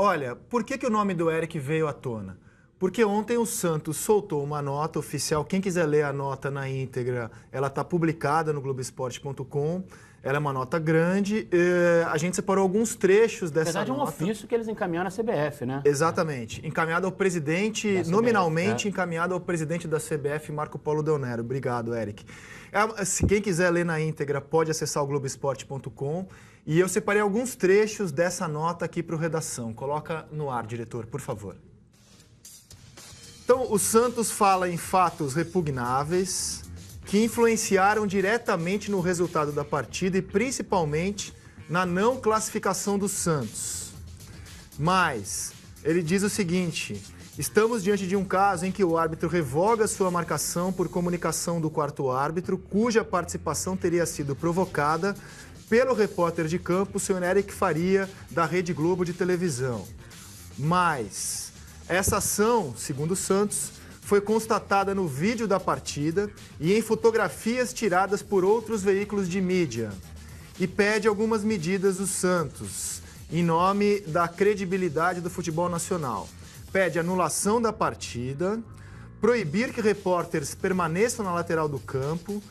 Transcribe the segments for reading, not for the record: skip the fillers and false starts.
Olha, por que o nome do Eric veio à tona? Porque ontem o Santos soltou uma nota oficial. Quem quiser ler a nota na íntegra, ela está publicada no Globoesporte.com. Ela é uma nota grande. A gente separou alguns trechos dessa nota. Na verdade, é um ofício que eles encaminharam à CBF, né? Exatamente. Encaminhado ao presidente, CBF, nominalmente encaminhado ao presidente da CBF, Marco Polo Del Nero. Obrigado, Eric. Se quem quiser ler na íntegra, pode acessar o Globoesporte.com. E eu separei alguns trechos dessa nota aqui para o Redação. Coloca no ar, diretor, por favor. Então, o Santos fala em fatos repugnáveis que influenciaram diretamente no resultado da partida e principalmente na não classificação do Santos. Mas ele diz o seguinte: estamos diante de um caso em que o árbitro revoga sua marcação por comunicação do quarto árbitro, cuja participação teria sido provocada pelo repórter de campo, o senhor Eric Faria, da Rede Globo de televisão. Mas essa ação, segundo o Santos, foi constatada no vídeo da partida e em fotografias tiradas por outros veículos de mídia. E pede algumas medidas do Santos, em nome da credibilidade do futebol nacional. Pede anulação da partida, proibir que repórteres permaneçam na lateral do campo,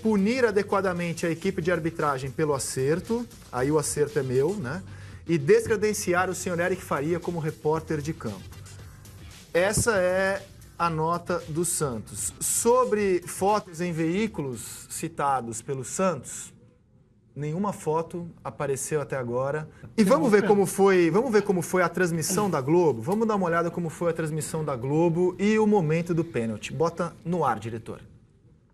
punir adequadamente a equipe de arbitragem pelo acerto, aí o acerto é meu, né? E descredenciar o senhor Eric Faria como repórter de campo. Essa é a nota do Santos. Sobre fotos em veículos citados pelo Santos, nenhuma foto apareceu até agora. E vamos ver como foi a transmissão da Globo? Vamos dar uma olhada como foi a transmissão da Globo e o momento do pênalti. Bota no ar, diretor.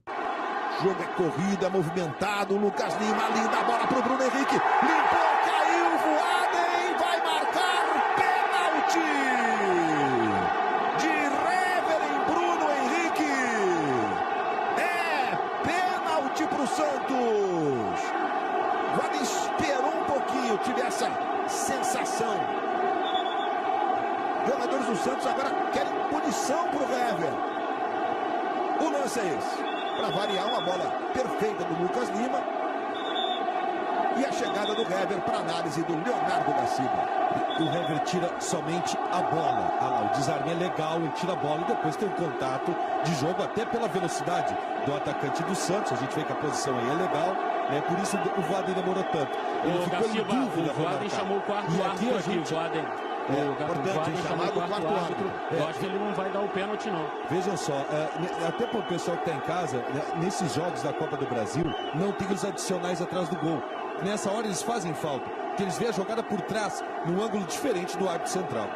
O jogo é corrido, é movimentado. Lucas Lima, linda bola pro Bruno Henrique. Limpou, caiu, Voaden, vai marcar pênalti de Hever em Bruno Henrique. É pênalti pro Santos. Voaden esperou um pouquinho, tive essa sensação. Jogadores do Santos agora querem punição pro Hever. O lance é esse. Para variar, uma bola perfeita do Lucas Lima. E a chegada do Hever para análise do Leonardo da Silva. O Hever tira somente a bola. Ah lá, o desarme é legal, ele tira a bola e depois tem um contato de jogo, até pela velocidade do atacante do Santos. A gente vê que a posição aí é legal, né? Por isso o Voaden demorou tanto. Ele ficou em dúvida. O Voaden chamou o quarto árbitro aqui. O Voaden. Importante, chamado o quarto árbitro. Eu acho que ele não vai dar o pênalti, não. Vejam só, até para o pessoal que está em casa, nesses jogos da Copa do Brasil, não tem os adicionais atrás do gol. Nessa hora eles fazem falta, porque eles veem a jogada por trás, num ângulo diferente do árbitro central.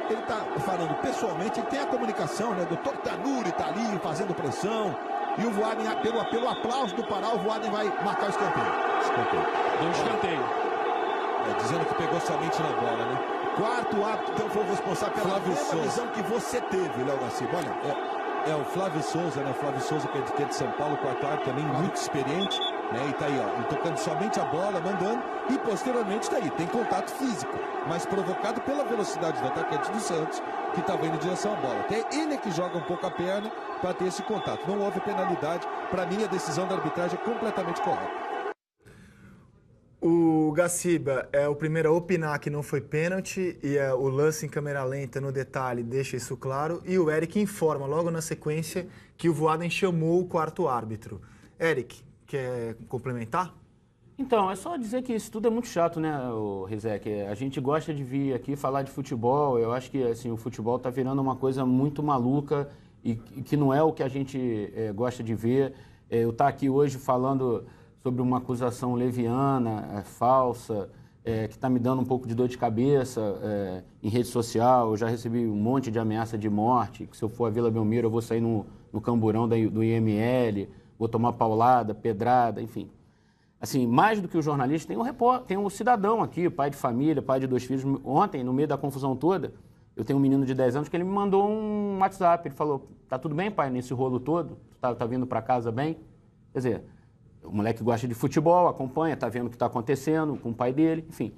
Ele está falando pessoalmente, ele tem a comunicação, né? O Dr. Tanuri está ali fazendo pressão. E o Voaden, pelo aplauso do Pará, o Voaden vai marcar o escanteio. Deu um escanteio. Dizendo que pegou somente na bola, né? Quarto árbitro, então, foi o responsável pela mesma visão que você teve, Léo Garcia. Olha, o Flávio Souza, né? Flávio Souza, que é de São Paulo, quarto árbitro também, muito experiente, né? E tá aí, ó, tocando somente a bola, mandando, e posteriormente tá aí, tem contato físico, mas provocado pela velocidade do atacante do Santos, que tá indo em direção à bola. Até ele é que joga um pouco a perna para ter esse contato. Não houve penalidade. Para mim, a decisão da arbitragem é completamente correta. O Gaciba é o primeiro a opinar que não foi pênalti e o lance em câmera lenta no detalhe deixa isso claro. E o Eric informa logo na sequência que o Voaden chamou o quarto árbitro. Eric, quer complementar? Então, é só dizer que isso tudo é muito chato, né, Rizek? A gente gosta de vir aqui falar de futebol. Eu acho que assim, o futebol está virando uma coisa muito maluca e que não é o que a gente gosta de ver. Eu estou aqui hoje falando sobre uma acusação leviana, falsa, que está me dando um pouco de dor de cabeça em rede social. Eu já recebi um monte de ameaça de morte, que se eu for a Vila Belmiro eu vou sair no camburão do IML, vou tomar paulada, pedrada, enfim. Assim, mais do que o jornalista, tem um cidadão aqui, pai de família, pai de 2 filhos. Ontem, no meio da confusão toda, eu tenho um menino de 10 anos que ele me mandou um WhatsApp. Ele falou, tá tudo bem, pai, nesse rolo todo? Tá vindo para casa bem? Quer dizer, o moleque gosta de futebol, acompanha, tá vendo o que está acontecendo com o pai dele, enfim.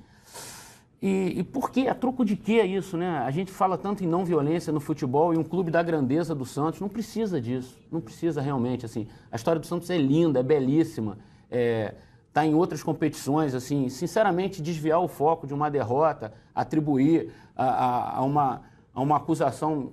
E por quê? A troco de quê é isso, né? A gente fala tanto em não violência no futebol e um clube da grandeza do Santos não precisa disso, não precisa realmente, assim. A história do Santos é linda, é belíssima. está em outras competições, assim, sinceramente, desviar o foco de uma derrota, atribuir a uma acusação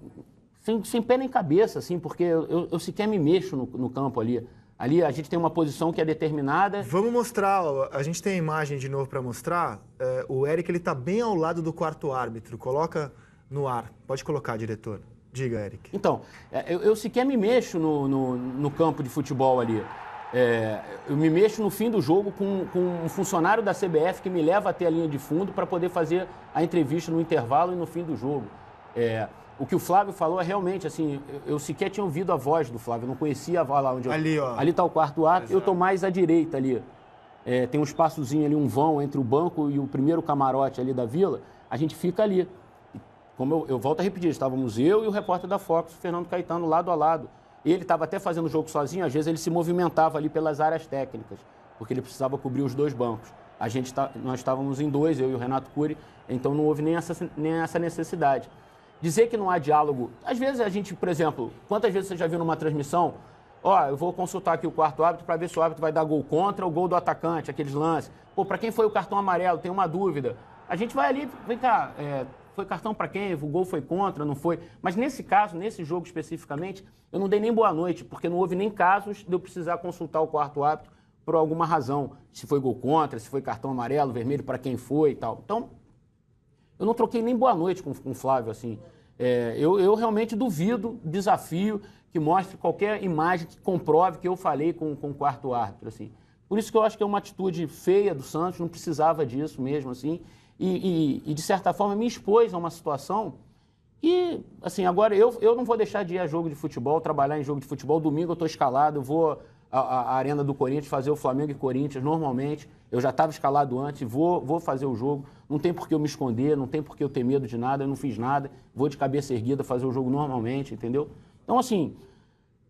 sem pé nem cabeça, assim, porque eu sequer me mexo no campo ali. Ali a gente tem uma posição que é determinada. Vamos mostrar, a gente tem a imagem de novo para mostrar. O Eric, ele está bem ao lado do quarto árbitro. Coloca no ar. Pode colocar, diretor. Diga, Eric. Então, eu sequer me mexo no campo de futebol ali. Eu me mexo no fim do jogo com um funcionário da CBF que me leva até a linha de fundo para poder fazer a entrevista no intervalo e no fim do jogo. O que o Flávio falou é realmente, assim, eu sequer tinha ouvido a voz do Flávio, eu não conhecia a voz lá onde eu... Ali, ó. Ali está o quarto árbitro, eu estou mais à direita ali. Tem um espaçozinho ali, um vão entre o banco e o primeiro camarote ali da Vila, a gente fica ali. Como eu volto a repetir, estávamos eu e o repórter da Fox, o Fernando Caetano, lado a lado. Ele estava até fazendo o jogo sozinho, às vezes ele se movimentava ali pelas áreas técnicas, porque ele precisava cobrir os dois bancos. Nós estávamos em dois, eu e o Renato Cury, então não houve nem essa necessidade. Dizer que não há diálogo, às vezes a gente, por exemplo, quantas vezes você já viu numa transmissão, eu vou consultar aqui o quarto árbitro para ver se o árbitro vai dar gol contra ou gol do atacante, aqueles lances. Para quem foi o cartão amarelo, tem uma dúvida. A gente vai ali, vem cá, foi cartão para quem? O gol foi contra, não foi? Mas nesse caso, nesse jogo especificamente, eu não dei nem boa noite, porque não houve nem casos de eu precisar consultar o quarto árbitro por alguma razão. Se foi gol contra, se foi cartão amarelo, vermelho, para quem foi e tal. Então, eu não troquei nem boa noite com o Flávio, assim. Eu realmente duvido, desafio, que mostre qualquer imagem que comprove que eu falei com o quarto árbitro, assim. Por isso que eu acho que é uma atitude feia do Santos, não precisava disso mesmo, assim. E de certa forma, me expôs a uma situação que, assim, agora eu não vou deixar de ir a jogo de futebol, trabalhar em jogo de futebol. Domingo eu estou escalado, eu vou à Arena do Corinthians fazer o Flamengo e Corinthians normalmente. Eu já estava escalado antes, vou fazer o jogo. Não tem por que eu me esconder, não tem por que eu ter medo de nada, eu não fiz nada. Vou de cabeça erguida fazer o jogo normalmente, entendeu? Então, assim,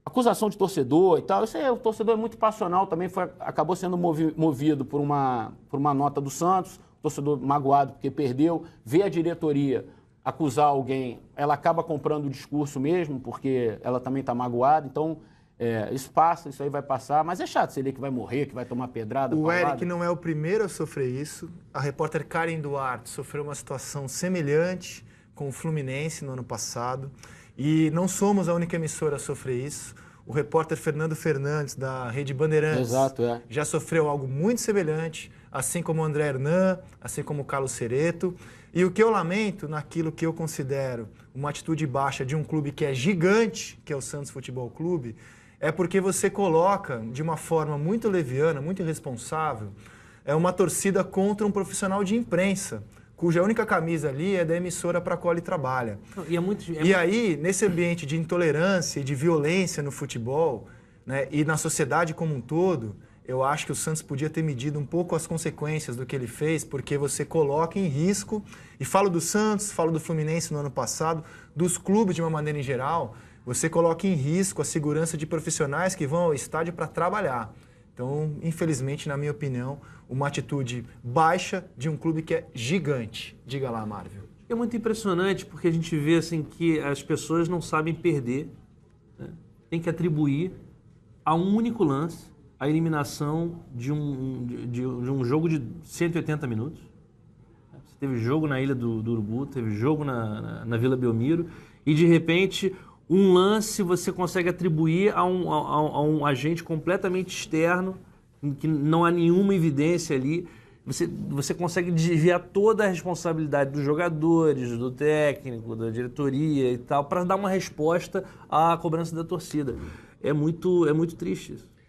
acusação de torcedor e tal, isso aí, o torcedor é muito passional também, acabou sendo movido por uma nota do Santos, o torcedor magoado porque perdeu, vê a diretoria acusar alguém, ela acaba comprando o discurso mesmo, porque ela também está magoada, então... isso passa, isso aí vai passar, mas é chato você ler que vai morrer, que vai tomar pedrada. O Eric não é o primeiro a sofrer isso. A repórter Karen Duarte sofreu uma situação semelhante com o Fluminense no ano passado. E não somos a única emissora a sofrer isso. O repórter Fernando Fernandes, da Rede Bandeirantes, já sofreu algo muito semelhante, assim como o André Hernan, assim como o Carlos Cereto. E o que eu lamento naquilo que eu considero uma atitude baixa de um clube que é gigante, que é o Santos Futebol Clube, é porque você coloca, de uma forma muito leviana, muito irresponsável, uma torcida contra um profissional de imprensa, cuja única camisa ali é da emissora para a qual ele trabalha. E aí, nesse ambiente de intolerância e de violência no futebol, né, e na sociedade como um todo, eu acho que o Santos podia ter medido um pouco as consequências do que ele fez, porque você coloca em risco, e falo do Santos, falo do Fluminense no ano passado, dos clubes de uma maneira em geral, você coloca em risco a segurança de profissionais que vão ao estádio para trabalhar. Então, infelizmente, na minha opinião, uma atitude baixa de um clube que é gigante. Diga lá, Marvel. É muito impressionante porque a gente vê assim, que as pessoas não sabem perder, né? Tem que atribuir a um único lance a eliminação de um jogo de 180 minutos. Você teve jogo na Ilha do Urubu, teve jogo na Vila Belmiro, e de repente um lance você consegue atribuir a um agente completamente externo, em que não há nenhuma evidência ali. Você consegue desviar toda a responsabilidade dos jogadores, do técnico, da diretoria e tal, para dar uma resposta à cobrança da torcida. É muito triste isso.